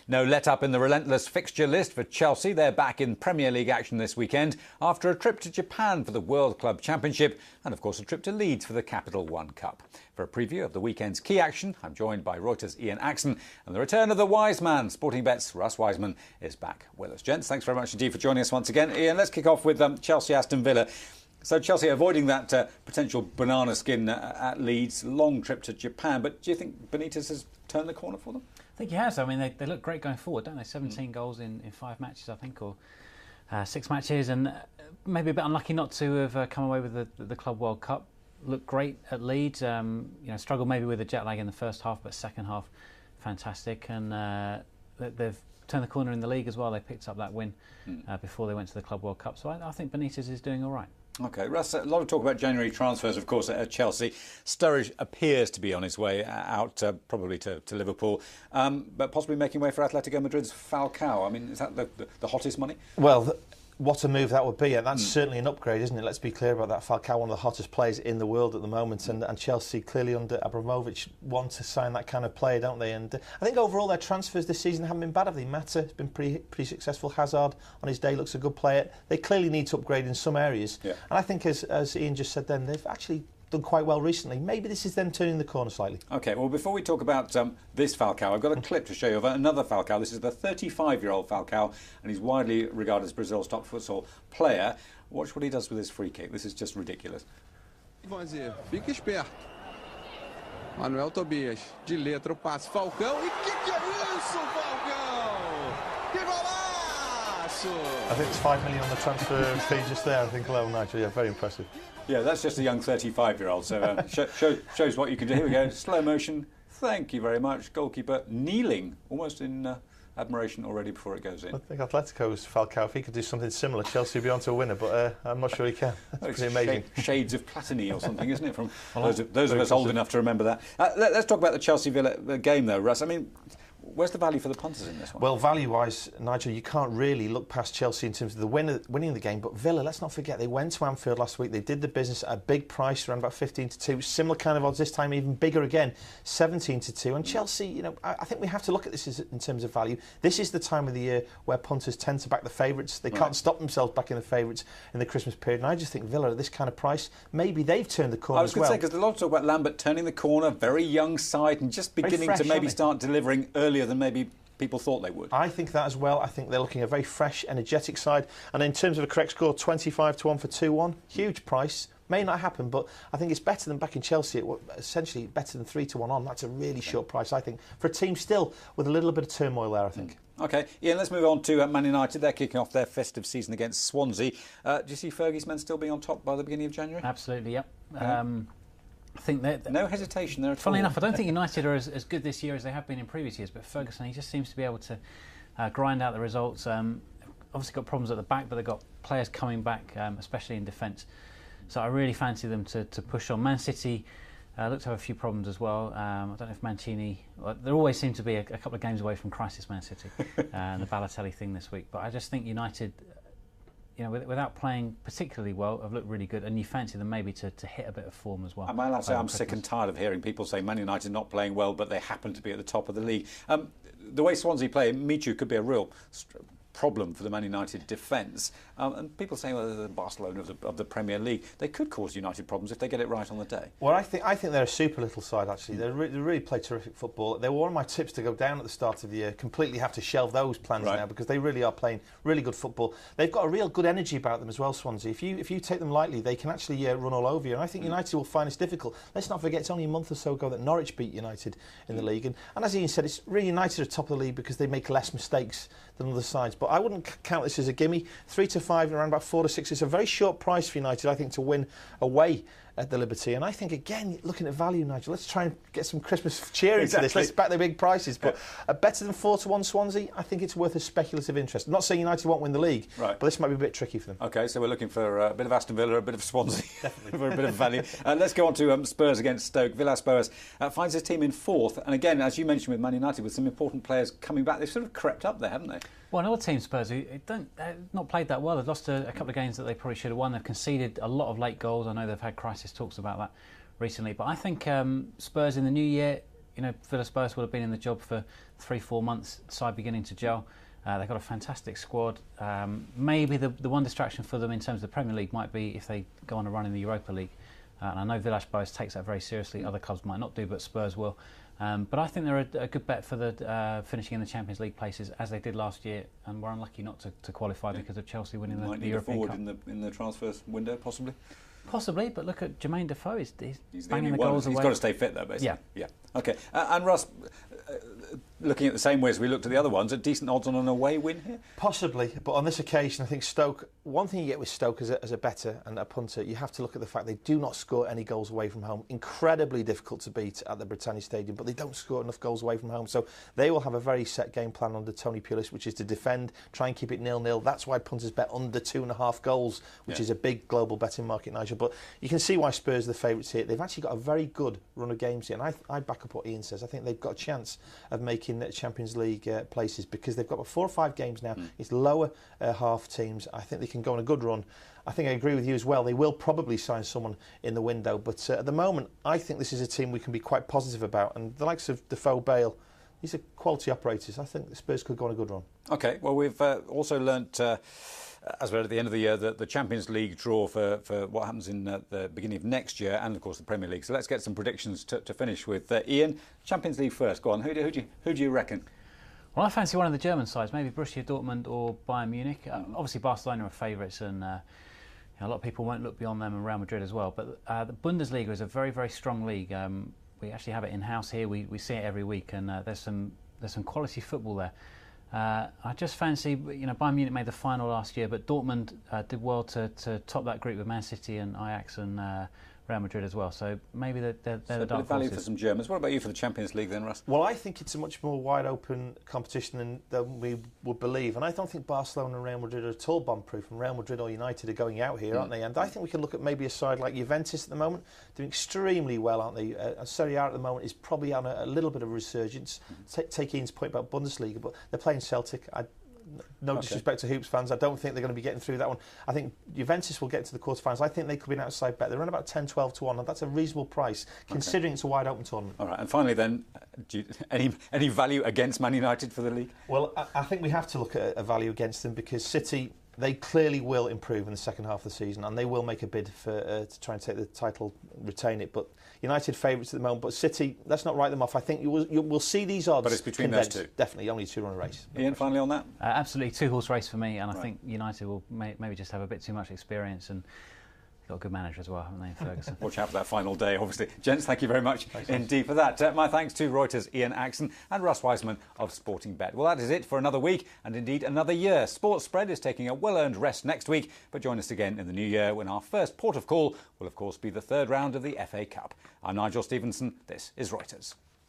No let-up in the relentless fixture list for Chelsea. They're back in Premier League action this weekend after a trip to Japan for the World Club Championship and, of course, a trip to Leeds for the Capital One Cup. For a preview of the weekend's key action, I'm joined by Reuters' Ian Axon, and the return of the wise man, Sporting Bet's Russ Wiseman, is back with us. Gents, thanks very much indeed for joining us once again. Ian, let's kick off with Chelsea-Aston Villa. So Chelsea avoiding that potential banana skin at Leeds, long trip to Japan, but do you think Benitez has turned the corner for them? I think he has. I mean, they look great going forward, don't they? 17 goals in 5 matches, I think, or 6 matches, and maybe a bit unlucky not to have come away with the Club World Cup. Looked great at Leeds. Struggled maybe with the jet lag in the first half, but second half, fantastic. And they've turned the corner in the league as well. They picked up that win before they went to the Club World Cup. So I think Benitez is doing all right. OK, Russ, a lot of talk about January transfers, of course, at Chelsea. Sturridge appears to be on his way out, probably to Liverpool, but possibly making way for Atletico Madrid's Falcao. I mean, is that the hottest money? Well, what a move that would be, and that's certainly an upgrade, isn't it? Let's be clear about that. Falcao, one of the hottest players in the world at the moment, and Chelsea clearly under Abramovich want to sign that kind of player, don't they? And I think overall their transfers this season haven't been bad, have they? Mata has been pretty successful. Hazard on his day looks a good player. They clearly need to upgrade in some areas, and I think as Ian just said then, they've actually done quite well recently. Maybe this is them turning the corner slightly. OK, well, before we talk about this Falcao, I've got a clip to show you of another Falcao. This is the 35-year-old Falcao, and he's widely regarded as Brazil's top futsal player. Watch what he does with his free kick. This is just ridiculous. Fica esperto. Manuel Tobias, de letra o passe, Falcão, e que é isso, Falcão? Que golaço! I think it's 5 million on the transfer fee just there, I think, alone, Nigel. Yeah, very impressive. Yeah, that's just a young 35-year-old, so shows what you can do. Here we go, slow motion. Thank you very much. Goalkeeper kneeling, almost in admiration already before it goes in. I think Atletico's Falcao, if he could do something similar, Chelsea would be on to a winner, but I'm not sure he can. That's pretty amazing. Shades of Platini or something, isn't it? From those of us old enough to remember that. Let's talk about the Chelsea-Villa game, though, Russ. I mean, where's the value for the punters in this one? Well, value-wise, Nigel, you can't really look past Chelsea in terms of the winning the game. But Villa, let's not forget, they went to Anfield last week. They did the business at a big price, around about 15-2. Similar kind of odds this time, even bigger again, 17-2. And Chelsea, I think we have to look at this in terms of value. This is the time of the year where punters tend to back the favourites. They can't stop themselves backing the favourites in the Christmas period. And I just think Villa, at this kind of price, maybe they've turned the corner as well. I was going to say, because there's a lot of talk about Lambert turning the corner, very young side, and just beginning to maybe start delivering earlier than maybe people thought they would. I think that as well. I think they're looking at a very fresh, energetic side. And in terms of a correct score, 25-1 for 2-1. Huge price. May not happen, but I think it's better than backing Chelsea at essentially better than 3-1 on. That's a really short price, I think, for a team still with a little bit of turmoil there, I think. OK, Ian, let's move on to Man United. They're kicking off their festive season against Swansea. Do you see Fergie's men still being on top by the beginning of January? Absolutely, yep. I think no hesitation there at all. Funnily enough, I don't think United are as good this year as they have been in previous years, but Ferguson, he just seems to be able to grind out the results. Obviously got problems at the back, but they've got players coming back, especially in defence. So I really fancy them to push on. Man City look to have a few problems as well. I don't know if Mancini... there always seem to be a couple of games away from crisis, Man City, and the Balotelli thing this week. But I just think United... without playing particularly well, have looked really good, and you fancy them maybe to hit a bit of form as well. Am I allowed to say I'm sick and tired of hearing people say Man United not playing well, but they happen to be at the top of the league? The way Swansea play, Michu could be a real problem for the Man United defence. And people saying, well, they're the Barcelona of the Premier League. They could cause United problems if they get it right on the day. Well, I think they're a super little side, actually. They really play terrific football. They were one of my tips to go down at the start of the year. Completely have to shelve those plans now because they really are playing really good football. They've got a real good energy about them as well, Swansea. If you take them lightly, they can actually run all over you. And I think United will find this difficult. Let's not forget, it's only a month or so ago that Norwich beat United in the league. And as Ian said, it's really United are top of the league because they make less mistakes than other sides. But I wouldn't count this as a gimme. 3-5 and around about 4-6. It's a very short price for United, I think, to win away at the Liberty. And I think, again, looking at value, Nigel, let's try and get some Christmas cheer into this. Let's back the big prices. But better than 4-1 Swansea, I think it's worth a speculative interest. I'm not saying United won't win the league, but this might be a bit tricky for them. OK, so we're looking for a bit of Aston Villa, a bit of Swansea, for a bit of value. Let's go on to Spurs against Stoke. Villas-Boas finds his team in fourth. And again, as you mentioned with Man United, with some important players coming back, they've sort of crept up there, haven't they? Well, another team, Spurs, who not played that well. They've lost a couple of games that they probably should have won. They've conceded a lot of late goals. I know they've had crisis talks about that recently. But I think Spurs in the new year, Villas-Boas would have been in the job for 3-4 months, side beginning to gel. They've got a fantastic squad. Maybe the one distraction for them in terms of the Premier League might be if they go on a run in the Europa League. And I know Villas-Boas takes that very seriously. Other clubs might not do, but Spurs will. But I think they're a good bet for the finishing in the Champions League places, as they did last year, and were unlucky not to qualify because of Chelsea winning the European Cup. In the transfer window, possibly. Possibly, but look at Jermaine Defoe. He's the banging only the goals away. He's got to stay fit, though, basically. Yeah. Okay. And Russ, looking at the same way as we looked at the other ones, are decent odds on an away win here? Possibly, but on this occasion, I think Stoke. One thing you get with Stoke as a bettor and a punter, you have to look at the fact they do not score any goals away from home. Incredibly difficult to beat at the Britannia Stadium, but they don't score enough goals away from home. So they will have a very set game plan under Tony Pulis, which is to defend, try and keep it 0-0. That's why punters bet under 2.5 goals, which is a big global betting market, Nigel. But you can see why Spurs are the favourites here. They've actually got a very good run of games here, and I back up what Ian says. I think they've got a chance of making Champions League places because they've got 4 or 5 games now. It's lower half teams. I think they can go on a good run. I think I agree with you as well. They will probably sign someone in the window, but at the moment, I think this is a team we can be quite positive about. And the likes of Defoe, Bale, these are quality operators. I think the Spurs could go on a good run. Okay, well, we've also learnt, as we're at the end of the year, the Champions League draw for what happens in the beginning of next year, and of course the Premier League. So let's get some predictions to finish with. Ian, Champions League first. Go on. Who do you reckon? Well, I fancy one of the German sides, maybe Borussia Dortmund or Bayern Munich. Obviously, Barcelona are favourites, and a lot of people won't look beyond them, and Real Madrid as well. But the Bundesliga is a very, very strong league. We actually have it in-house here. We see it every week, and there's some quality football there. I just fancy, Bayern Munich made the final last year, but Dortmund did well to top that group with Man City and Ajax and Real Madrid as well. So maybe they're the dark value horses. for some Germans. What about you for the Champions League then, Russ? Well, I think it's a much more wide open competition than we would believe, and I don't think Barcelona and Real Madrid are at all bomb-proof, and Real Madrid or United are going out here, aren't they? And I think we can look at maybe a side like Juventus at the moment, doing extremely well, aren't they? Serie A at the moment is probably on a little bit of a resurgence. Take Ian's point about Bundesliga, but they're playing Celtic. No disrespect to Hoops fans, I don't think they're going to be getting through that one. I think Juventus will get to the quarterfinals. I think they could be an outside bet. They're around about 10-12 to 1, and that's a reasonable price, considering it's a wide open tournament. All right, and finally then, any value against Man United for the league? Well, I think we have to look at a value against them because City, they clearly will improve in the second half of the season, and they will make a bid for to try and take the title, retain it. But United favourites at the moment, but City, let's not write them off. I think we'll see these odds. But it's between those two. Definitely, only 2-run race. Ian, finally on that? Absolutely, 2-horse race for me, and I think United will maybe just have a bit too much experience, and got a good manager as well, haven't they, in Ferguson? Watch out for that final day, obviously. Gents, thank you very much indeed for that. My thanks to Reuters' Ian Axon and Russ Wiseman of Sporting Bet. Well, that is it for another week and indeed another year. Sports Spread is taking a well-earned rest next week, but join us again in the new year when our first port of call will, of course, be the third round of the FA Cup. I'm Nigel Stevenson. This is Reuters.